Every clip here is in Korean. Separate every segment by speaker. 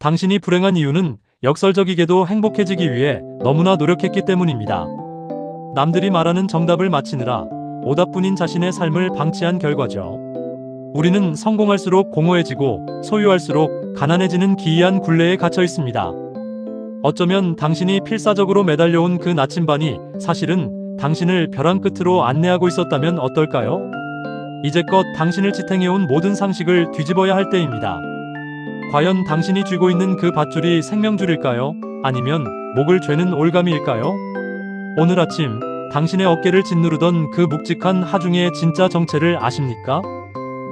Speaker 1: 당신이 불행한 이유는 역설적이게도 행복해지기 위해 너무나 노력했기 때문입니다. 남들이 말하는 정답을 맞히느라 오답뿐인 자신의 삶을 방치한 결과죠. 우리는 성공할수록 공허해지고 소유할수록 가난해지는 기이한 굴레에 갇혀 있습니다. 어쩌면 당신이 필사적으로 매달려온 그 나침반이 사실은 당신을 벼랑 끝으로 안내하고 있었다면 어떨까요? 이제껏 당신을 지탱해온 모든 상식을 뒤집어야 할 때입니다. 과연 당신이 쥐고 있는 그 밧줄이 생명줄일까요? 아니면 목을 죄는 올가미일까요? 오늘 아침 당신의 어깨를 짓누르던 그 묵직한 하중의 진짜 정체를 아십니까?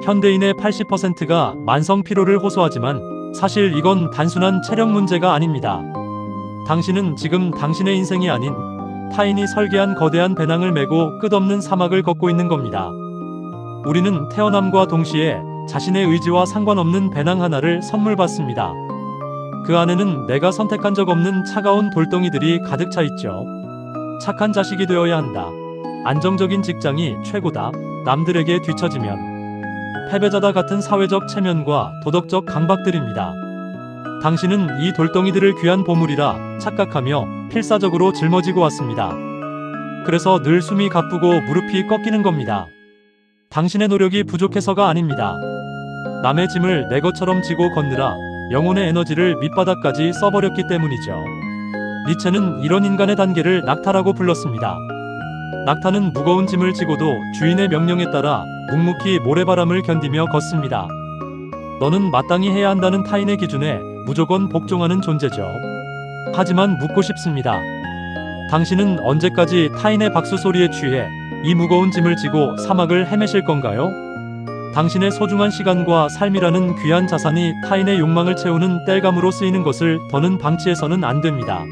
Speaker 1: 현대인의 80%가 만성 피로를 호소하지만 사실 이건 단순한 체력 문제가 아닙니다. 당신은 지금 당신의 인생이 아닌 타인이 설계한 거대한 배낭을 메고 끝없는 사막을 걷고 있는 겁니다. 우리는 태어남과 동시에 자신의 의지와 상관없는 배낭 하나를 선물 받습니다. 그 안에는 내가 선택한 적 없는 차가운 돌덩이들이 가득 차 있죠. 착한 자식이 되어야 한다. 안정적인 직장이 최고다. 남들에게 뒤처지면 패배자다 같은 사회적 체면과 도덕적 강박들입니다. 당신은 이 돌덩이들을 귀한 보물이라 착각하며 필사적으로 짊어지고 왔습니다. 그래서 늘 숨이 가쁘고 무릎이 꺾이는 겁니다. 당신의 노력이 부족해서가 아닙니다. 남의 짐을 내 것처럼 지고 걷느라 영혼의 에너지를 밑바닥까지 써버렸기 때문이죠. 니체는 이런 인간의 단계를 낙타라고 불렀습니다. 낙타는 무거운 짐을 지고도 주인의 명령에 따라 묵묵히 모래바람을 견디며 걷습니다. 너는 마땅히 해야 한다는 타인의 기준에 무조건 복종하는 존재죠. 하지만 묻고 싶습니다. 당신은 언제까지 타인의 박수 소리에 취해 이 무거운 짐을 지고 사막을 헤매실 건가요? 당신의 소중한 시간과 삶이라는 귀한 자산이 타인의 욕망을 채우는 땔감으로 쓰이는 것을 더는 방치해서는 안 됩니다.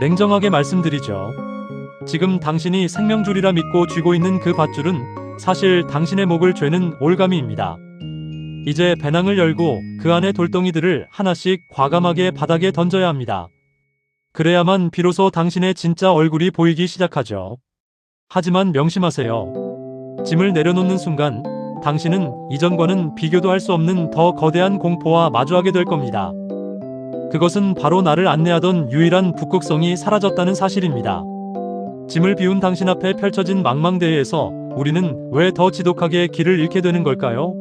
Speaker 1: 냉정하게 말씀드리죠. 지금 당신이 생명줄이라 믿고 쥐고 있는 그 밧줄은 사실 당신의 목을 죄는 올가미입니다. 이제 배낭을 열고 그 안의 돌덩이들을 하나씩 과감하게 바닥에 던져야 합니다. 그래야만 비로소 당신의 진짜 얼굴이 보이기 시작하죠. 하지만 명심하세요. 짐을 내려놓는 순간 당신은 이전과는 비교도 할 수 없는 더 거대한 공포와 마주하게 될 겁니다. 그것은 바로 나를 안내하던 유일한 북극성이 사라졌다는 사실입니다. 짐을 비운 당신 앞에 펼쳐진 망망대해에서 우리는 왜 더 지독하게 길을 잃게 되는 걸까요?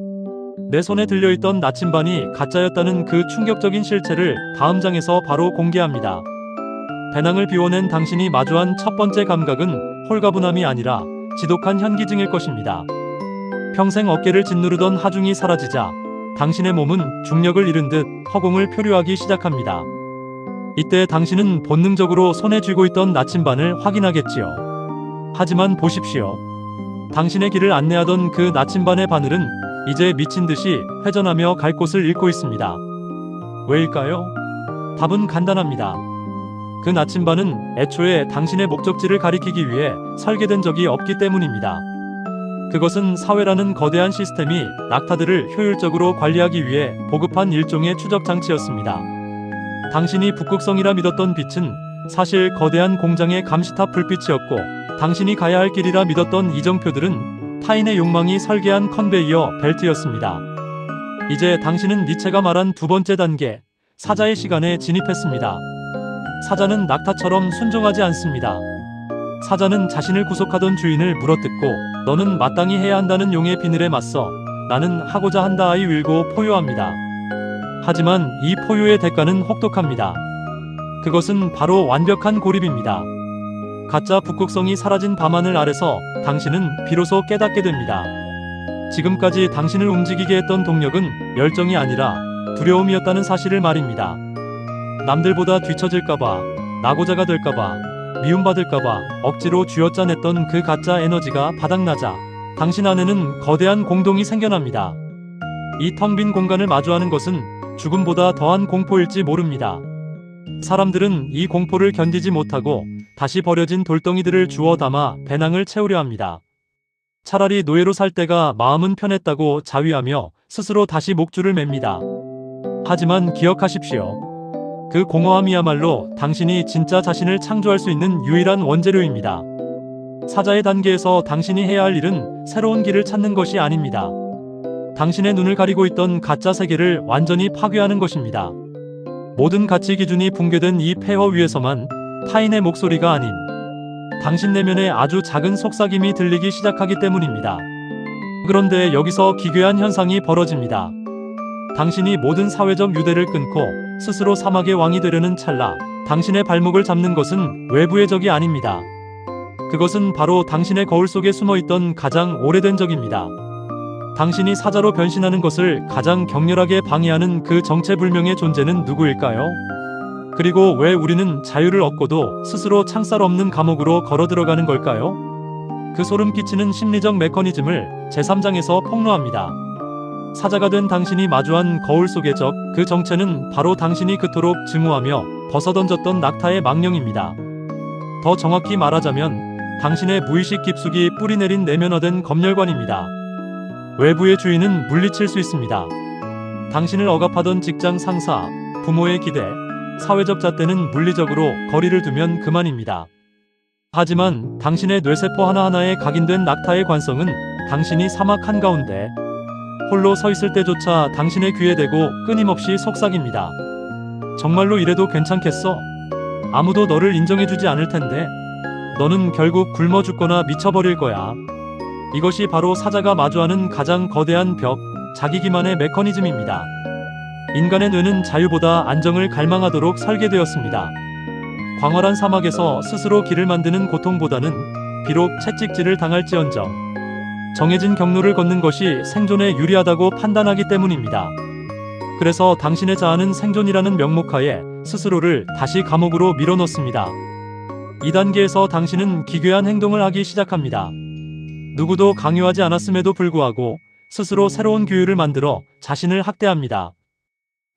Speaker 1: 내 손에 들려있던 나침반이 가짜였다는 그 충격적인 실체를 다음 장에서 바로 공개합니다. 배낭을 비워낸 당신이 마주한 첫 번째 감각은 홀가분함이 아니라 지독한 현기증일 것입니다. 평생 어깨를 짓누르던 하중이 사라지자 당신의 몸은 중력을 잃은 듯 허공을 표류하기 시작합니다. 이때 당신은 본능적으로 손에 쥐고 있던 나침반을 확인하겠지요. 하지만 보십시오. 당신의 길을 안내하던 그 나침반의 바늘은 이제 미친 듯이 회전하며 갈 곳을 잃고 있습니다. 왜일까요? 답은 간단합니다. 그 나침반은 애초에 당신의 목적지를 가리키기 위해 설계된 적이 없기 때문입니다. 그것은 사회라는 거대한 시스템이 낙타들을 효율적으로 관리하기 위해 보급한 일종의 추적 장치였습니다. 당신이 북극성이라 믿었던 빛은 사실 거대한 공장의 감시탑 불빛이었고, 당신이 가야 할 길이라 믿었던 이정표들은 타인의 욕망이 설계한 컨베이어 벨트였습니다. 이제 당신은 니체가 말한 두 번째 단계, 사자의 시간에 진입했습니다. 사자는 낙타처럼 순종하지 않습니다. 사자는 자신을 구속하던 주인을 물어뜯고 너는 마땅히 해야 한다는 용의 비늘에 맞서 나는 하고자 한다의 wil고 포효합니다. 하지만 이 포효의 대가는 혹독합니다. 그것은 바로 완벽한 고립입니다. 가짜 북극성이 사라진 밤하늘 아래서 당신은 비로소 깨닫게 됩니다. 지금까지 당신을 움직이게 했던 동력은 열정이 아니라 두려움이었다는 사실을 말입니다. 남들보다 뒤처질까봐, 낙오자가 될까봐, 미움받을까봐 억지로 쥐어짜냈던 그 가짜 에너지가 바닥나자 당신 안에는 거대한 공동이 생겨납니다. 이 텅 빈 공간을 마주하는 것은 죽음보다 더한 공포일지 모릅니다. 사람들은 이 공포를 견디지 못하고 다시 버려진 돌덩이들을 주워 담아 배낭을 채우려 합니다. 차라리 노예로 살 때가 마음은 편했다고 자위하며 스스로 다시 목줄을 맵니다. 하지만 기억하십시오. 그 공허함이야말로 당신이 진짜 자신을 창조할 수 있는 유일한 원재료입니다. 사자의 단계에서 당신이 해야 할 일은 새로운 길을 찾는 것이 아닙니다. 당신의 눈을 가리고 있던 가짜 세계를 완전히 파괴하는 것입니다. 모든 가치 기준이 붕괴된 이 폐허 위에서만 타인의 목소리가 아닌 당신 내면의 아주 작은 속삭임이 들리기 시작하기 때문입니다. 그런데 여기서 기괴한 현상이 벌어집니다. 당신이 모든 사회적 유대를 끊고 스스로 사막의 왕이 되려는 찰나, 당신의 발목을 잡는 것은 외부의 적이 아닙니다. 그것은 바로 당신의 거울 속에 숨어있던 가장 오래된 적입니다. 당신이 사자로 변신하는 것을 가장 격렬하게 방해하는 그 정체불명의 존재는 누구일까요? 그리고 왜 우리는 자유를 얻고도 스스로 창살 없는 감옥으로 걸어 들어가는 걸까요? 그 소름 끼치는 심리적 메커니즘을 제3장에서 폭로합니다. 사자가 된 당신이 마주한 거울 속의 적, 그 정체는 바로 당신이 그토록 증오하며 벗어던졌던 낙타의 망령입니다. 더 정확히 말하자면 당신의 무의식 깊숙이 뿌리내린 내면화된 검열관입니다. 외부의 주인은 물리칠 수 있습니다. 당신을 억압하던 직장 상사, 부모의 기대, 사회적 잣대는 물리적으로 거리를 두면 그만입니다. 하지만 당신의 뇌세포 하나하나에 각인된 낙타의 관성은 당신이 사막 한가운데 홀로 서 있을 때조차 당신의 귀에 대고 끊임없이 속삭입니다. 정말로 이래도 괜찮겠어? 아무도 너를 인정해주지 않을 텐데. 너는 결국 굶어 죽거나 미쳐버릴 거야. 이것이 바로 사자가 마주하는 가장 거대한 벽, 자기 기만의 메커니즘입니다. 인간의 뇌는 자유보다 안정을 갈망하도록 설계되었습니다. 광활한 사막에서 스스로 길을 만드는 고통보다는 비록 채찍질을 당할지언정 정해진 경로를 걷는 것이 생존에 유리하다고 판단하기 때문입니다. 그래서 당신의 자아는 생존이라는 명목하에 스스로를 다시 감옥으로 밀어넣습니다. 이 단계에서 당신은 기괴한 행동을 하기 시작합니다. 누구도 강요하지 않았음에도 불구하고 스스로 새로운 규율을 만들어 자신을 학대합니다.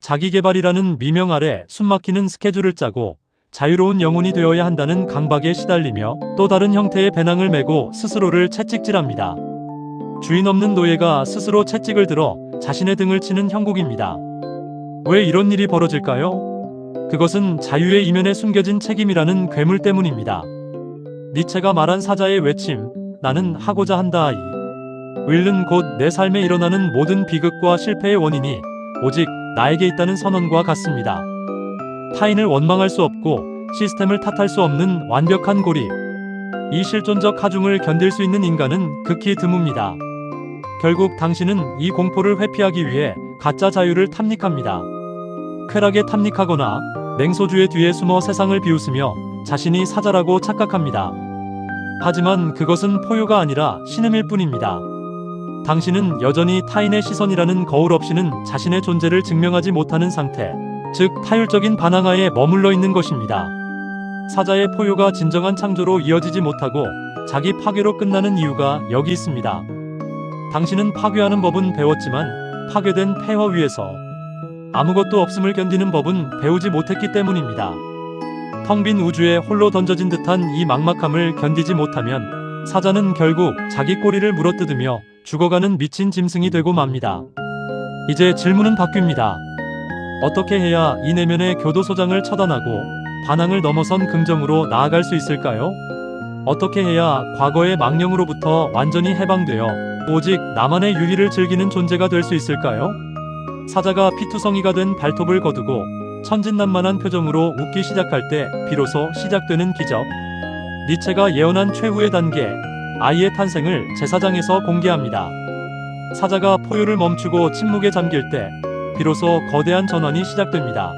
Speaker 1: 자기개발이라는 미명 아래 숨막히는 스케줄을 짜고 자유로운 영혼이 되어야 한다는 강박에 시달리며 또 다른 형태의 배낭을 메고 스스로를 채찍질합니다. 주인 없는 노예가 스스로 채찍을 들어 자신의 등을 치는 형국입니다. 왜 이런 일이 벌어질까요? 그것은 자유의 이면에 숨겨진 책임이라는 괴물 때문입니다. 니체가 말한 사자의 외침, 나는 하고자 한다 이 will은 곧 내 삶에 일어나는 모든 비극과 실패의 원인이 오직 나에게 있다는 선언과 같습니다. 타인을 원망할 수 없고 시스템을 탓할 수 없는 완벽한 고립. 이 실존적 하중을 견딜 수 있는 인간은 극히 드뭅니다. 결국 당신은 이 공포를 회피하기 위해 가짜 자유를 탐닉합니다. 쾌락에 탐닉하거나 냉소주의 뒤에 숨어 세상을 비웃으며 자신이 사자라고 착각합니다. 하지만 그것은 포효가 아니라 신음일 뿐입니다. 당신은 여전히 타인의 시선이라는 거울 없이는 자신의 존재를 증명하지 못하는 상태, 즉 타율적인 반항하에 머물러 있는 것입니다. 사자의 포효가 진정한 창조로 이어지지 못하고 자기 파괴로 끝나는 이유가 여기 있습니다. 당신은 파괴하는 법은 배웠지만 파괴된 폐허 위에서 아무것도 없음을 견디는 법은 배우지 못했기 때문입니다. 텅 빈 우주에 홀로 던져진 듯한 이 막막함을 견디지 못하면 사자는 결국 자기 꼬리를 물어뜯으며 죽어가는 미친 짐승이 되고 맙니다. 이제 질문은 바뀝니다. 어떻게 해야 이 내면의 교도소장을 처단하고 반항을 넘어선 긍정으로 나아갈 수 있을까요? 어떻게 해야 과거의 망령으로부터 완전히 해방되어 오직 나만의 유희를 즐기는 존재가 될 수 있을까요? 사자가 피투성이가 된 발톱을 거두고 천진난만한 표정으로 웃기 시작할 때 비로소 시작되는 기적. 니체가 예언한 최후의 단계, 아이의 탄생을 제4장에서 공개합니다. 사자가 포효를 멈추고 침묵에 잠길 때 비로소 거대한 전환이 시작됩니다.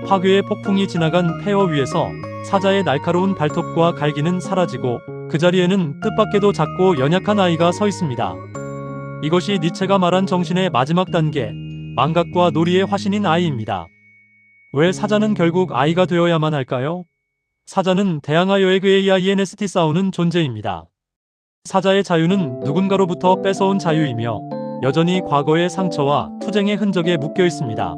Speaker 1: 파괴의 폭풍이 지나간 폐허 위에서 사자의 날카로운 발톱과 갈기는 사라지고 그 자리에는 뜻밖에도 작고 연약한 아이가 서 있습니다. 이것이 니체가 말한 정신의 마지막 단계, 망각과 놀이의 화신인 아이입니다. 왜 사자는 결국 아이가 되어야만 할까요? 사자는 대항하여의 그의 INST 싸우는 존재입니다. 사자의 자유는 누군가로부터 뺏어온 자유이며 여전히 과거의 상처와 투쟁의 흔적에 묶여 있습니다.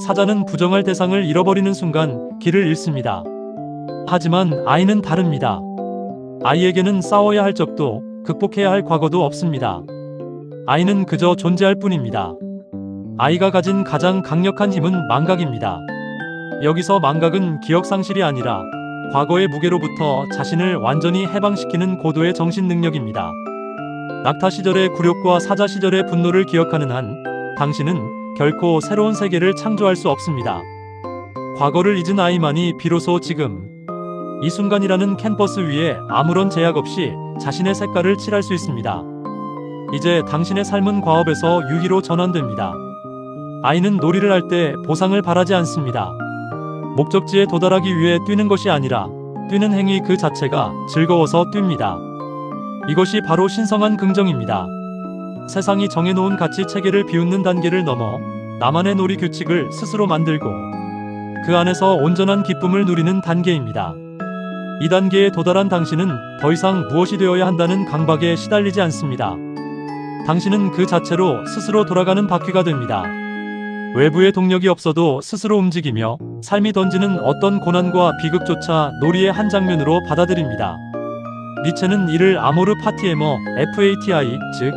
Speaker 1: 사자는 부정할 대상을 잃어버리는 순간 길을 잃습니다. 하지만 아이는 다릅니다. 아이에게는 싸워야 할 적도 극복해야 할 과거도 없습니다. 아이는 그저 존재할 뿐입니다. 아이가 가진 가장 강력한 힘은 망각입니다. 여기서 망각은 기억상실이 아니라 과거의 무게로부터 자신을 완전히 해방시키는 고도의 정신 능력입니다. 낙타 시절의 굴욕과 사자 시절의 분노를 기억하는 한 당신은 결코 새로운 세계를 창조할 수 없습니다. 과거를 잊은 아이만이 비로소 지금 이 순간이라는 캔버스 위에 아무런 제약 없이 자신의 색깔을 칠할 수 있습니다. 이제 당신의 삶은 과업에서 유희로 전환됩니다. 아이는 놀이를 할 때 보상을 바라지 않습니다. 목적지에 도달하기 위해 뛰는 것이 아니라 뛰는 행위 그 자체가 즐거워서 뜁니다. 이것이 바로 신성한 긍정입니다. 세상이 정해놓은 가치 체계를 비웃는 단계를 넘어 나만의 놀이 규칙을 스스로 만들고 그 안에서 온전한 기쁨을 누리는 단계입니다. 이 단계에 도달한 당신은 더 이상 무엇이 되어야 한다는 강박에 시달리지 않습니다. 당신은 그 자체로 스스로 돌아가는 바퀴가 됩니다. 외부의 동력이 없어도 스스로 움직이며 삶이 던지는 어떤 고난과 비극조차 놀이의 한 장면으로 받아들입니다. 니체는 이를 아모르 파티에머 FATI, 즉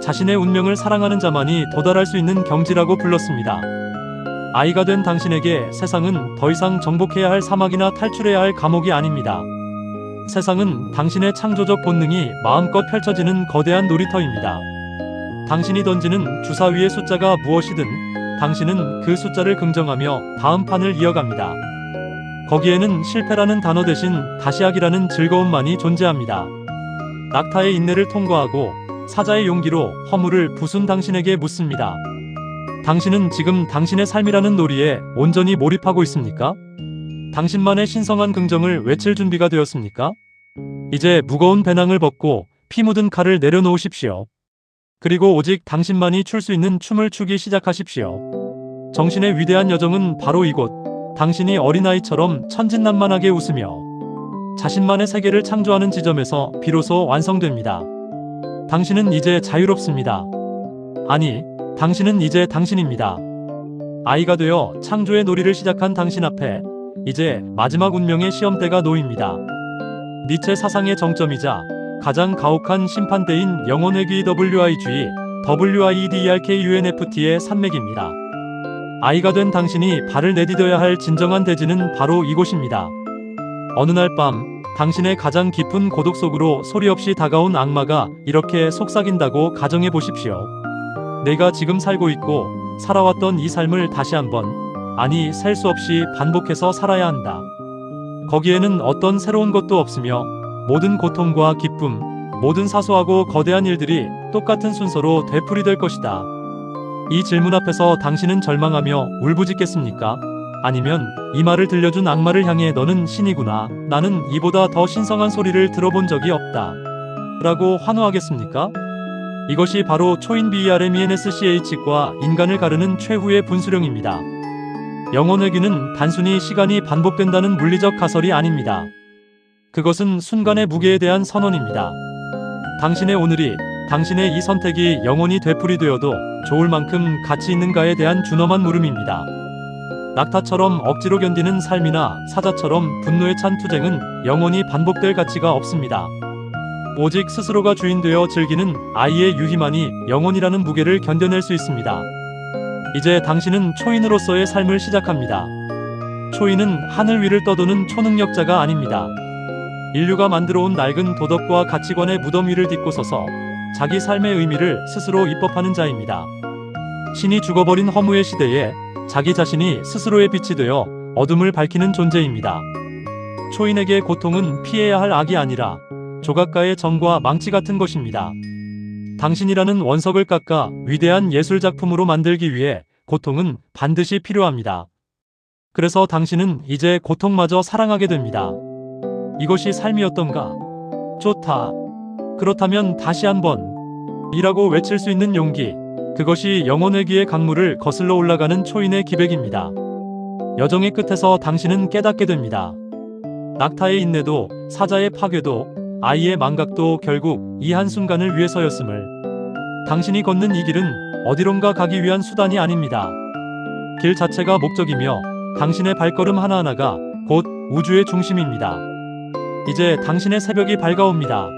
Speaker 1: 자신의 운명을 사랑하는 자만이 도달할 수 있는 경지라고 불렀습니다. 아이가 된 당신에게 세상은 더 이상 정복해야 할 사막이나 탈출해야 할 감옥이 아닙니다. 세상은 당신의 창조적 본능이 마음껏 펼쳐지는 거대한 놀이터입니다. 당신이 던지는 주사위의 숫자가 무엇이든 당신은 그 숫자를 긍정하며 다음 판을 이어갑니다. 거기에는 실패라는 단어 대신 다시 하기라는 즐거움만이 존재합니다. 낙타의 인내를 통과하고 사자의 용기로 허물을 부순 당신에게 묻습니다. 당신은 지금 당신의 삶이라는 놀이에 온전히 몰입하고 있습니까? 당신만의 신성한 긍정을 외칠 준비가 되었습니까? 이제 무거운 배낭을 벗고 피 묻은 칼을 내려놓으십시오. 그리고 오직 당신만이 출 수 있는 춤을 추기 시작하십시오. 정신의 위대한 여정은 바로 이곳, 당신이 어린아이처럼 천진난만하게 웃으며 자신만의 세계를 창조하는 지점에서 비로소 완성됩니다. 당신은 이제 자유롭습니다. 아니, 당신은 이제 당신입니다. 아이가 되어 창조의 놀이를 시작한 당신 앞에 이제 마지막 운명의 시험대가 놓입니다. 니체 사상의 정점이자 가장 가혹한 심판대인 영혼회귀 WIDERKUNFT의 산맥입니다. 아이가 된 당신이 발을 내디뎌야 할 진정한 대지는 바로 이곳입니다. 어느 날 밤 당신의 가장 깊은 고독 속으로 소리 없이 다가온 악마가 이렇게 속삭인다고 가정해 보십시오. 내가 지금 살고 있고 살아왔던 이 삶을 다시 한번, 아니 셀 수 없이 반복해서 살아야 한다. 거기에는 어떤 새로운 것도 없으며 모든 고통과 기쁨, 모든 사소하고 거대한 일들이 똑같은 순서로 되풀이될 것이다. 이 질문 앞에서 당신은 절망하며 울부짖겠습니까? 아니면 이 말을 들려준 악마를 향해 너는 신이구나, 나는 이보다 더 신성한 소리를 들어본 적이 없다 라고 환호하겠습니까? 이것이 바로 초인 BRMENSCH과 인간을 가르는 최후의 분수령입니다. 영혼회귀는 단순히 시간이 반복된다는 물리적 가설이 아닙니다. 그것은 순간의 무게에 대한 선언입니다. 당신의 오늘이, 당신의 이 선택이 영원히 되풀이되어도 좋을 만큼 가치 있는가에 대한 준엄한 물음입니다. 낙타처럼 억지로 견디는 삶이나 사자처럼 분노에 찬 투쟁은 영원히 반복될 가치가 없습니다. 오직 스스로가 주인 되어 즐기는 아이의 유희만이 영혼이라는 무게를 견뎌낼 수 있습니다. 이제 당신은 초인으로서의 삶을 시작합니다. 초인은 하늘 위를 떠도는 초능력자가 아닙니다. 인류가 만들어온 낡은 도덕과 가치관의 무덤 위를 딛고 서서 자기 삶의 의미를 스스로 입법하는 자입니다. 신이 죽어버린 허무의 시대에 자기 자신이 스스로의 빛이 되어 어둠을 밝히는 존재입니다. 초인에게 고통은 피해야 할 악이 아니라 조각가의 정과 망치 같은 것입니다. 당신이라는 원석을 깎아 위대한 예술작품으로 만들기 위해 고통은 반드시 필요합니다. 그래서 당신은 이제 고통마저 사랑하게 됩니다. 이것이 삶이었던가? 좋다. 그렇다면 다시 한번 이라고 외칠 수 있는 용기, 그것이 영혼회귀의 강물을 거슬러 올라가는 초인의 기백입니다. 여정의 끝에서 당신은 깨닫게 됩니다. 낙타의 인내도, 사자의 파괴도, 아이의 망각도 결국 이 한순간을 위해서였음을. 당신이 걷는 이 길은 어디론가 가기 위한 수단이 아닙니다. 길 자체가 목적이며 당신의 발걸음 하나하나가 곧 우주의 중심입니다. 이제 당신의 새벽이 밝아옵니다.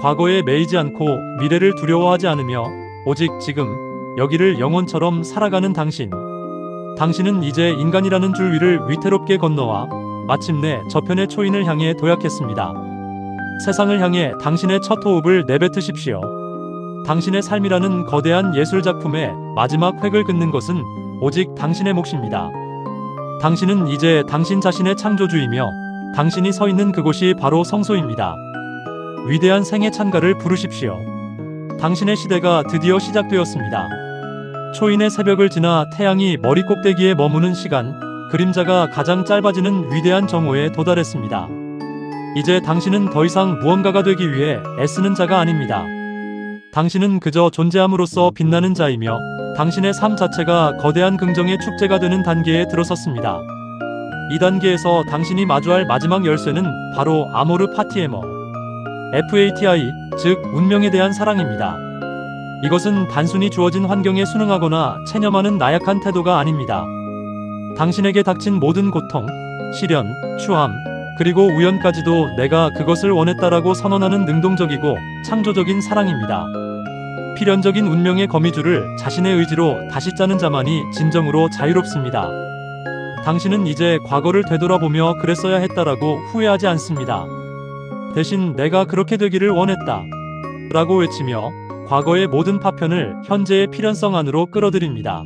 Speaker 1: 과거에 매이지 않고 미래를 두려워하지 않으며 오직 지금 여기를 영혼처럼 살아가는 당신. 당신은 이제 인간이라는 줄 위를 위태롭게 건너와 마침내 저편의 초인을 향해 도약했습니다. 세상을 향해 당신의 첫 호흡을 내뱉으십시오. 당신의 삶이라는 거대한 예술작품의 마지막 획을 긋는 것은 오직 당신의 몫입니다. 당신은 이제 당신 자신의 창조주이며 당신이 서 있는 그곳이 바로 성소입니다. 위대한 생애 찬가를 부르십시오. 당신의 시대가 드디어 시작되었습니다. 초인의 새벽을 지나 태양이 머리 꼭대기에 머무는 시간, 그림자가 가장 짧아지는 위대한 정오에 도달했습니다. 이제 당신은 더 이상 무언가가 되기 위해 애쓰는 자가 아닙니다. 당신은 그저 존재함으로써 빛나는 자이며 당신의 삶 자체가 거대한 긍정의 축제가 되는 단계에 들어섰습니다. 이 단계에서 당신이 마주할 마지막 열쇠는 바로 아모르 파티에머, FATI, 즉 운명에 대한 사랑입니다. 이것은 단순히 주어진 환경에 순응하거나 체념하는 나약한 태도가 아닙니다. 당신에게 닥친 모든 고통, 시련, 추함, 그리고 우연까지도 내가 그것을 원했다라고 선언하는 능동적이고 창조적인 사랑입니다. 필연적인 운명의 거미줄을 자신의 의지로 다시 짜는 자만이 진정으로 자유롭습니다. 당신은 이제 과거를 되돌아보며 그랬어야 했다라고 후회하지 않습니다. 대신 내가 그렇게 되기를 원했다 라고 외치며 과거의 모든 파편을 현재의 필연성 안으로 끌어들입니다.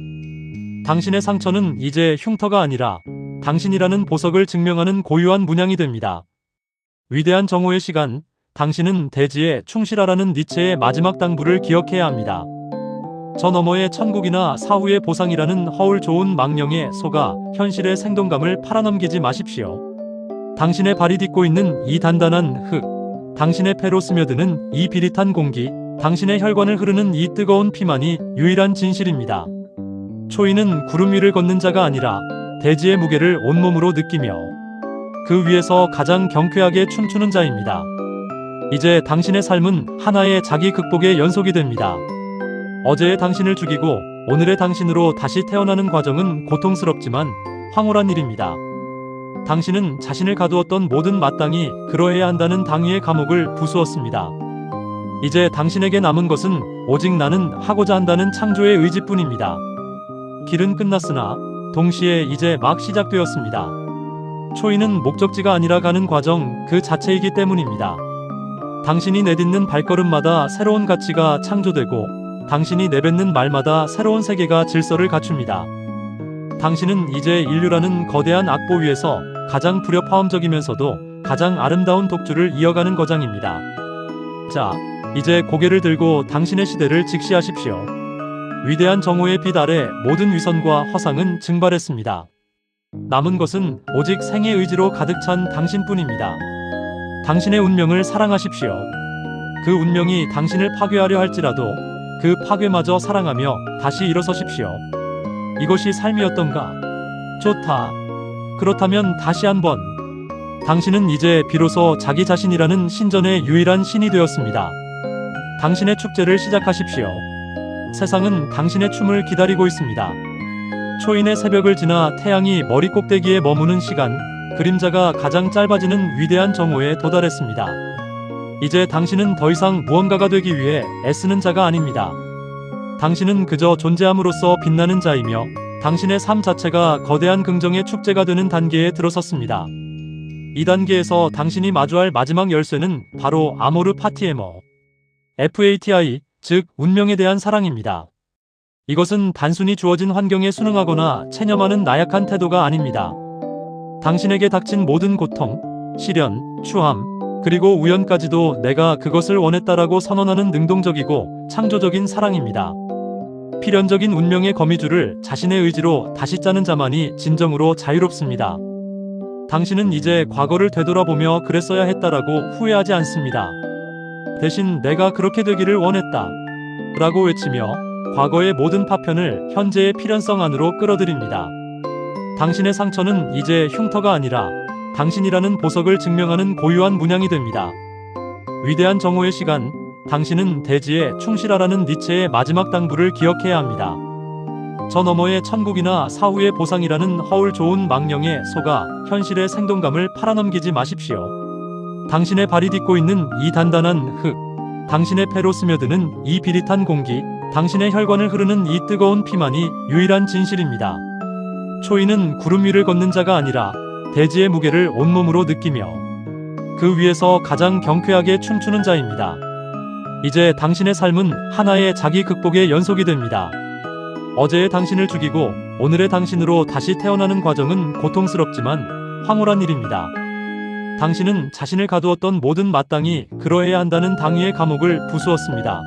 Speaker 1: 당신의 상처는 이제 흉터가 아니라 당신이라는 보석을 증명하는 고유한 문양이 됩니다. 위대한 정오의 시간, 당신은 대지에 충실하라는 니체의 마지막 당부를 기억해야 합니다. 저 너머의 천국이나 사후의 보상이라는 허울 좋은 망령에 속아 현실의 생동감을 팔아넘기지 마십시오. 당신의 발이 딛고 있는 이 단단한 흙, 당신의 폐로 스며드는 이 비릿한 공기, 당신의 혈관을 흐르는 이 뜨거운 피만이 유일한 진실입니다. 초인은 구름 위를 걷는 자가 아니라 대지의 무게를 온몸으로 느끼며 그 위에서 가장 경쾌하게 춤추는 자입니다. 이제 당신의 삶은 하나의 자기 극복의 연속이 됩니다. 어제의 당신을 죽이고 오늘의 당신으로 다시 태어나는 과정은 고통스럽지만 황홀한 일입니다. 당신은 자신을 가두었던 모든 마땅히 그러해야 한다는 당위의 감옥을 부수었습니다. 이제 당신에게 남은 것은 오직 나는 하고자 한다는 창조의 의지뿐입니다. 길은 끝났으나 동시에 이제 막 시작되었습니다. 초인은 목적지가 아니라 가는 과정 그 자체이기 때문입니다. 당신이 내딛는 발걸음마다 새로운 가치가 창조되고 당신이 내뱉는 말마다 새로운 세계가 질서를 갖춥니다. 당신은 이제 인류라는 거대한 악보 위에서 가장 불협화음적이면서도 가장 아름다운 독주를 이어가는 거장입니다. 자, 이제 고개를 들고 당신의 시대를 직시하십시오. 위대한 정오의 빛 아래 모든 위선과 허상은 증발했습니다. 남은 것은 오직 생의 의지로 가득 찬 당신뿐입니다. 당신의 운명을 사랑하십시오. 그 운명이 당신을 파괴하려 할지라도 그 파괴마저 사랑하며 다시 일어서십시오. 이것이 삶이었던가? 좋다. 그렇다면 다시 한번. 당신은 이제 비로소 자기 자신이라는 신전의 유일한 신이 되었습니다. 당신의 축제를 시작하십시오. 세상은 당신의 춤을 기다리고 있습니다. 초인의 새벽을 지나 태양이 머리 꼭대기에 머무는 시간, 그림자가 가장 짧아지는 위대한 정오에 도달했습니다. 이제 당신은 더 이상 무언가가 되기 위해 애쓰는 자가 아닙니다. 당신은 그저 존재함으로써 빛나는 자이며 당신의 삶 자체가 거대한 긍정의 축제가 되는 단계에 들어섰습니다. 이 단계에서 당신이 마주할 마지막 열쇠는 바로 아모르 파티에머, FATI, 즉 운명에 대한 사랑입니다. 이것은 단순히 주어진 환경에 순응하거나 체념하는 나약한 태도가 아닙니다. 당신에게 닥친 모든 고통, 시련, 추함, 그리고 우연까지도 내가 그것을 원했다라고 선언하는 능동적이고 창조적인 사랑입니다. 필연적인 운명의 거미줄을 자신의 의지로 다시 짜는 자만이 진정으로 자유롭습니다. 당신은 이제 과거를 되돌아보며 그랬어야 했다라고 후회하지 않습니다. 대신 내가 그렇게 되기를 원했다 라고 외치며 과거의 모든 파편을 현재의 필연성 안으로 끌어들입니다. 당신의 상처는 이제 흉터가 아니라 당신이라는 보석을 증명하는 고유한 문양이 됩니다. 위대한 정오의 시간, 당신은 대지에 충실하라는 니체의 마지막 당부를 기억해야 합니다. 저 너머의 천국이나 사후의 보상이라는 허울 좋은 망령에 속아 현실의 생동감을 팔아넘기지 마십시오. 당신의 발이 딛고 있는 이 단단한 흙, 당신의 폐로 스며드는 이 비릿한 공기, 당신의 혈관을 흐르는 이 뜨거운 피만이 유일한 진실입니다. 초인은 구름 위를 걷는 자가 아니라 대지의 무게를 온몸으로 느끼며 그 위에서 가장 경쾌하게 춤추는 자입니다. 이제 당신의 삶은 하나의 자기 극복의 연속이 됩니다. 어제의 당신을 죽이고 오늘의 당신으로 다시 태어나는 과정은 고통스럽지만 황홀한 일입니다. 당신은 자신을 가두었던 모든 마땅히 그러해야 한다는 당위의 감옥을 부수었습니다.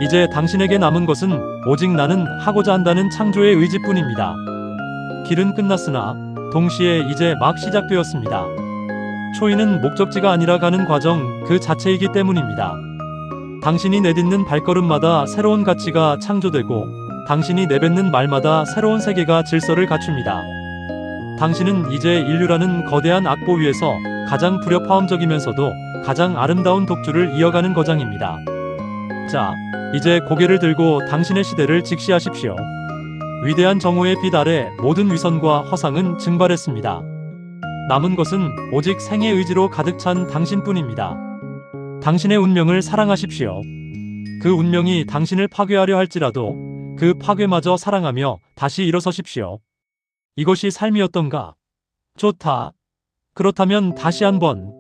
Speaker 1: 이제 당신에게 남은 것은 오직 나는 하고자 한다는 창조의 의지뿐입니다. 길은 끝났으나 동시에 이제 막 시작되었습니다. 초인은 목적지가 아니라 가는 과정 그 자체이기 때문입니다. 당신이 내딛는 발걸음마다 새로운 가치가 창조되고 당신이 내뱉는 말마다 새로운 세계가 질서를 갖춥니다. 당신은 이제 인류라는 거대한 악보 위에서 가장 불협화음적이면서도 가장 아름다운 독주를 이어가는 거장입니다. 자, 이제 고개를 들고 당신의 시대를 직시하십시오. 위대한 정오의 빛 아래 모든 위선과 허상은 증발했습니다. 남은 것은 오직 생의 의지로 가득 찬 당신뿐입니다. 당신의 운명을 사랑하십시오. 그 운명이 당신을 파괴하려 할지라도 그 파괴마저 사랑하며 다시 일어서십시오. 이것이 삶이었던가? 좋다. 그렇다면 다시 한번